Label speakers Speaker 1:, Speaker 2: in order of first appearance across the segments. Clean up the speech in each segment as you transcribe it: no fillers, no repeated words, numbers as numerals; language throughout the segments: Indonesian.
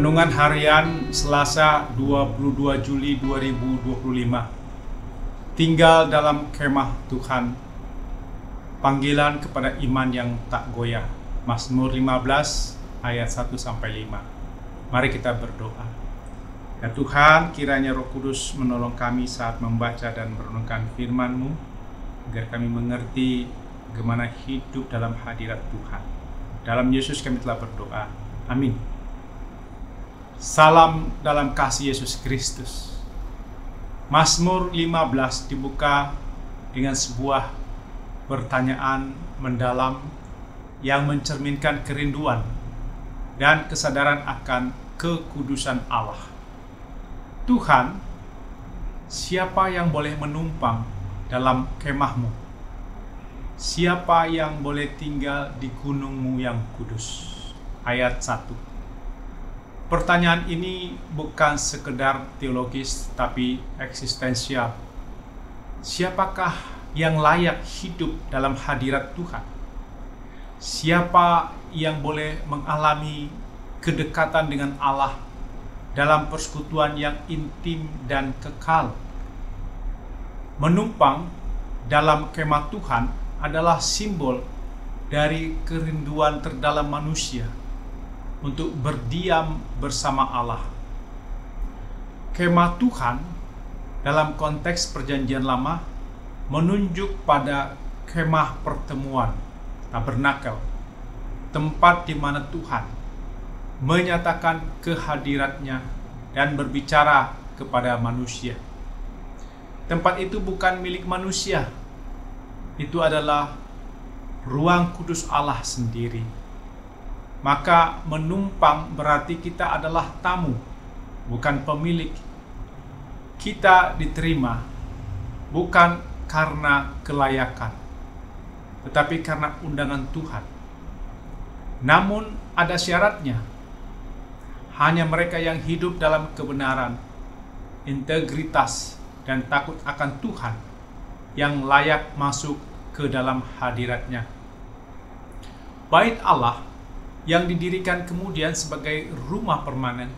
Speaker 1: Renungan Harian Selasa 22 Juli 2025. Tinggal dalam kemah Tuhan. Panggilan kepada iman yang tak goyah. Mazmur 15 ayat 1-5. Mari kita berdoa. Ya Tuhan, kiranya Roh Kudus menolong kami saat membaca dan merenungkan firman-Mu, agar kami mengerti bagaimana hidup dalam hadirat Tuhan. Dalam Yesus kami telah berdoa. Amin. Salam dalam kasih Yesus Kristus. Mazmur 15 dibuka dengan sebuah pertanyaan mendalam yang mencerminkan kerinduan dan kesadaran akan kekudusan Allah. Tuhan, siapa yang boleh menumpang dalam kemah-Mu? Siapa yang boleh tinggal di gunung-Mu yang kudus? Ayat 1. Pertanyaan ini bukan sekedar teologis, tapi eksistensial. Siapakah yang layak hidup dalam hadirat Tuhan? Siapa yang boleh mengalami kedekatan dengan Allah dalam persekutuan yang intim dan kekal? Menumpang dalam kemah Tuhan adalah simbol dari kerinduan terdalam manusia untuk berdiam bersama Allah. Kemah Tuhan dalam konteks perjanjian lama menunjuk pada kemah pertemuan, tabernakel, tempat di mana Tuhan menyatakan kehadiratnya dan berbicara kepada manusia. Tempat itu bukan milik manusia, itu adalah ruang kudus Allah sendiri. Maka menumpang berarti kita adalah tamu, bukan pemilik. Kita diterima bukan karena kelayakan, tetapi karena undangan Tuhan. Namun ada syaratnya. Hanya mereka yang hidup dalam kebenaran, integritas, dan takut akan Tuhan yang layak masuk ke dalam hadiratnya. Bait Allah yang didirikan kemudian sebagai rumah permanen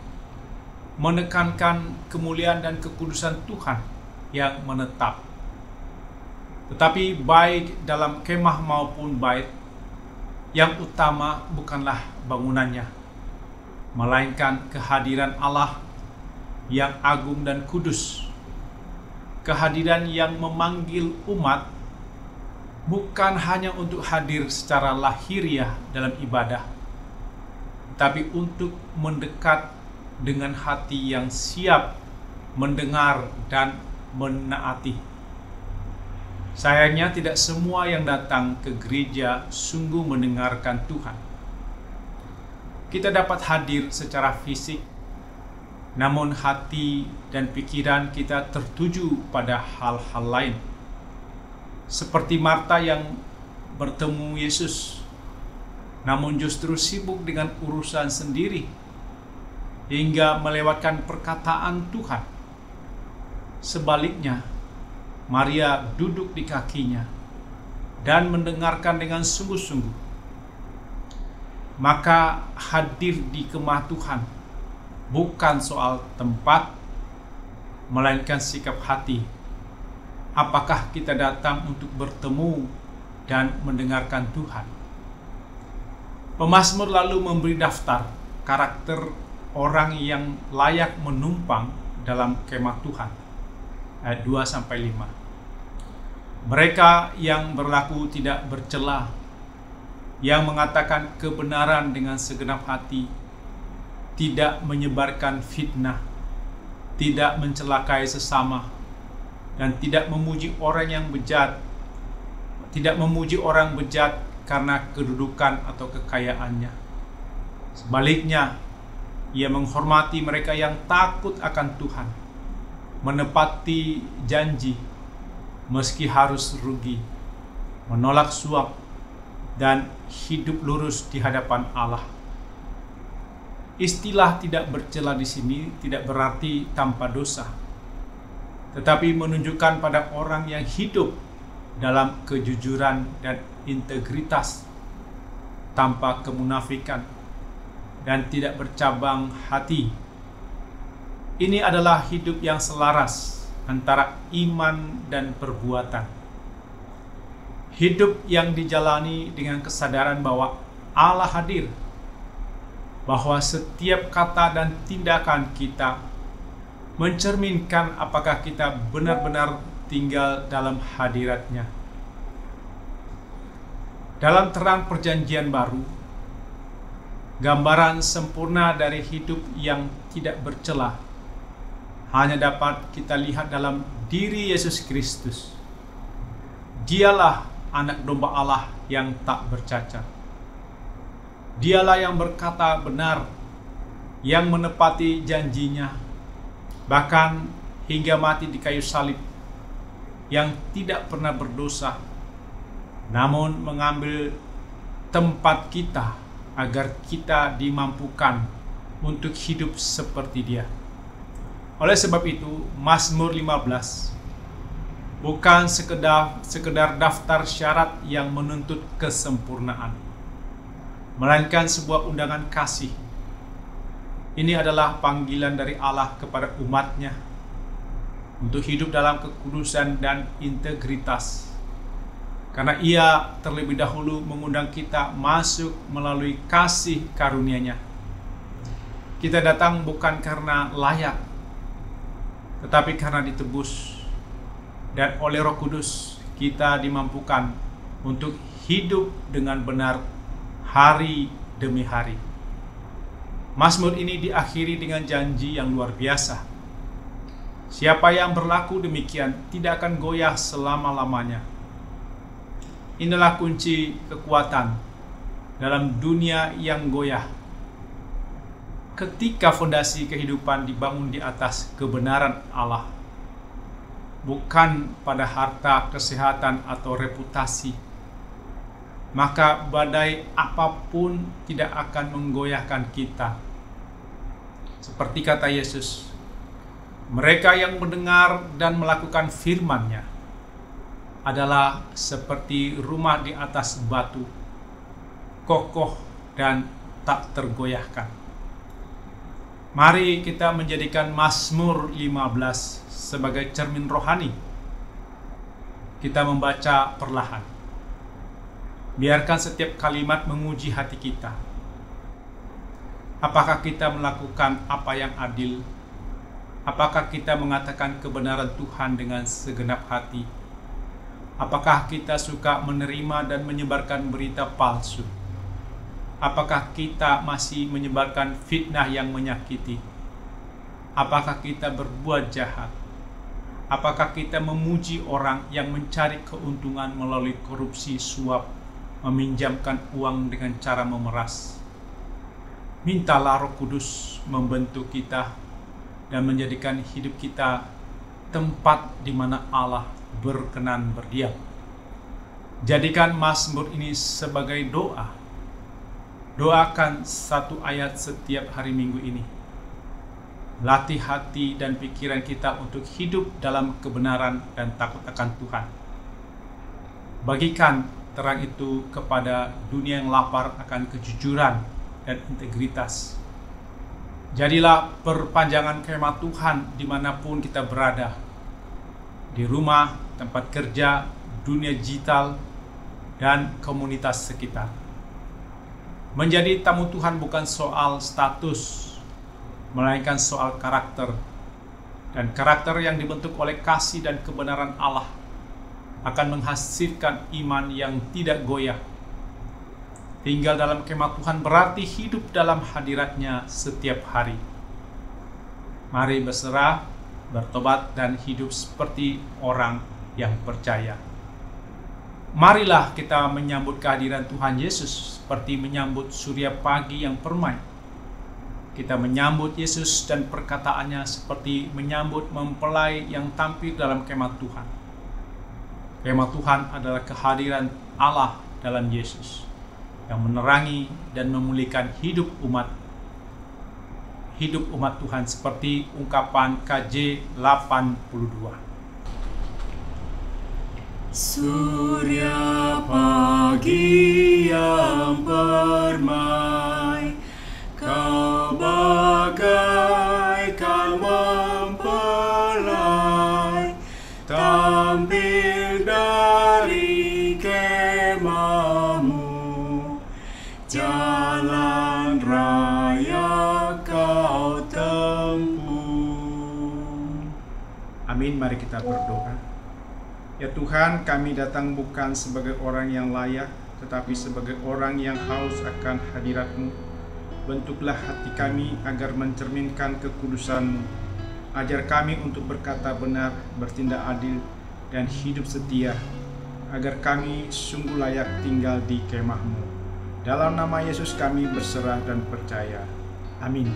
Speaker 1: menekankan kemuliaan dan kekudusan Tuhan yang menetap. Tetapi baik dalam kemah maupun bait, yang utama bukanlah bangunannya, melainkan kehadiran Allah yang agung dan kudus. Kehadiran yang memanggil umat bukan hanya untuk hadir secara lahiriah dalam ibadah, tapi untuk mendekat dengan hati yang siap mendengar dan menaati. Sayangnya tidak semua yang datang ke gereja sungguh mendengarkan Tuhan. Kita dapat hadir secara fisik, namun hati dan pikiran kita tertuju pada hal-hal lain. Seperti Marta yang bertemu Yesus, namun justru sibuk dengan urusan sendiri hingga melewatkan perkataan Tuhan. Sebaliknya, Maria duduk di kakinya dan mendengarkan dengan sungguh-sungguh. Maka hadir di kemah Tuhan bukan soal tempat, melainkan sikap hati. Apakah kita datang untuk bertemu dan mendengarkan Tuhan? Pemazmur lalu memberi daftar karakter orang yang layak menumpang dalam kemah Tuhan. Ayat 2-5. Mereka yang berlaku tidak bercela, yang mengatakan kebenaran dengan segenap hati, tidak menyebarkan fitnah, tidak mencelakai sesama, dan tidak memuji orang yang bejat, tidak memuji orang bejat karena kedudukan atau kekayaannya. Sebaliknya, ia menghormati mereka yang takut akan Tuhan, menepati janji meski harus rugi, menolak suap, dan hidup lurus di hadapan Allah. Istilah tidak bercela di sini tidak berarti tanpa dosa, tetapi menunjukkan pada orang yang hidup dalam kejujuran dan integritas tanpa kemunafikan, dan tidak bercabang hati. Ini adalah hidup yang selaras antara iman dan perbuatan. Hidup yang dijalani dengan kesadaran bahwa Allah hadir, bahwa setiap kata dan tindakan kita mencerminkan apakah kita benar-benar tinggal dalam hadirat-Nya. Dalam terang perjanjian baru, gambaran sempurna dari hidup yang tidak bercelah hanya dapat kita lihat dalam diri Yesus Kristus. Dialah anak domba Allah yang tak bercacat. Dialah yang berkata benar, yang menepati janjinya, bahkan hingga mati di kayu salib, yang tidak pernah berdosa, namun mengambil tempat kita agar kita dimampukan untuk hidup seperti Dia. Oleh sebab itu, Mazmur 15 bukan sekedar daftar syarat yang menuntut kesempurnaan, melainkan sebuah undangan kasih. Ini adalah panggilan dari Allah kepada umat-Nya untuk hidup dalam kekudusan dan integritas, karena Ia terlebih dahulu mengundang kita masuk melalui kasih karunia-Nya. Kita datang bukan karena layak, tetapi karena ditebus, dan oleh Roh Kudus kita dimampukan untuk hidup dengan benar hari demi hari. Mazmur ini diakhiri dengan janji yang luar biasa. Siapa yang berlaku demikian tidak akan goyah selama-lamanya. Inilah kunci kekuatan dalam dunia yang goyah. Ketika fondasi kehidupan dibangun di atas kebenaran Allah, bukan pada harta, kesehatan, atau reputasi, maka badai apapun tidak akan menggoyahkan kita. Seperti kata Yesus, mereka yang mendengar dan melakukan firman-Nya adalah seperti rumah di atas batu, kokoh dan tak tergoyahkan. Mari kita menjadikan Mazmur 15 sebagai cermin rohani. Kita membaca perlahan. Biarkan setiap kalimat menguji hati kita. Apakah kita melakukan apa yang adil? Apakah kita mengatakan kebenaran Tuhan dengan segenap hati? Apakah kita suka menerima dan menyebarkan berita palsu? Apakah kita masih menyebarkan fitnah yang menyakiti? Apakah kita berbuat jahat? Apakah kita memuji orang yang mencari keuntungan melalui korupsi, suap, meminjamkan uang dengan cara memeras? Mintalah Roh Kudus membentuk kita dan menjadikan hidup kita tempat di mana Allah berkenan berdiam. Jadikan Mazmur ini sebagai doa. Doakan satu ayat setiap hari Minggu ini. Latih hati dan pikiran kita untuk hidup dalam kebenaran dan takut akan Tuhan. Bagikan terang itu kepada dunia yang lapar akan kejujuran dan integritas. Jadilah perpanjangan kemah Tuhan dimanapun kita berada. Di rumah, tempat kerja, dunia digital, dan komunitas sekitar. Menjadi tamu Tuhan bukan soal status, melainkan soal karakter. Dan karakter yang dibentuk oleh kasih dan kebenaran Allah akan menghasilkan iman yang tidak goyah. Tinggal dalam kemah Tuhan berarti hidup dalam hadirat-Nya setiap hari. Mari berserah, bertobat, dan hidup seperti orang yang percaya. Marilah kita menyambut kehadiran Tuhan Yesus seperti menyambut surya pagi yang permai. Kita menyambut Yesus dan perkataannya seperti menyambut mempelai yang tampil dalam kemah Tuhan. Kemah Tuhan adalah kehadiran Allah dalam Yesus yang menerangi dan memulihkan hidup umat Tuhan seperti ungkapan KJ 82.
Speaker 2: Surya pagi yang permai,
Speaker 1: ambil dari kemahmu, jalan raya kau tempuh. Amin, mari kita berdoa. Ya Tuhan, kami datang bukan sebagai orang yang layak, tetapi sebagai orang yang haus akan hadirat-Mu. Bentuklah hati kami agar mencerminkan kekudusan-Mu. Ajar kami untuk berkata benar, bertindak adil, dan hidup setia, agar kami sungguh layak tinggal di kemah-Mu. Dalam nama Yesus kami berserah dan percaya. Amin.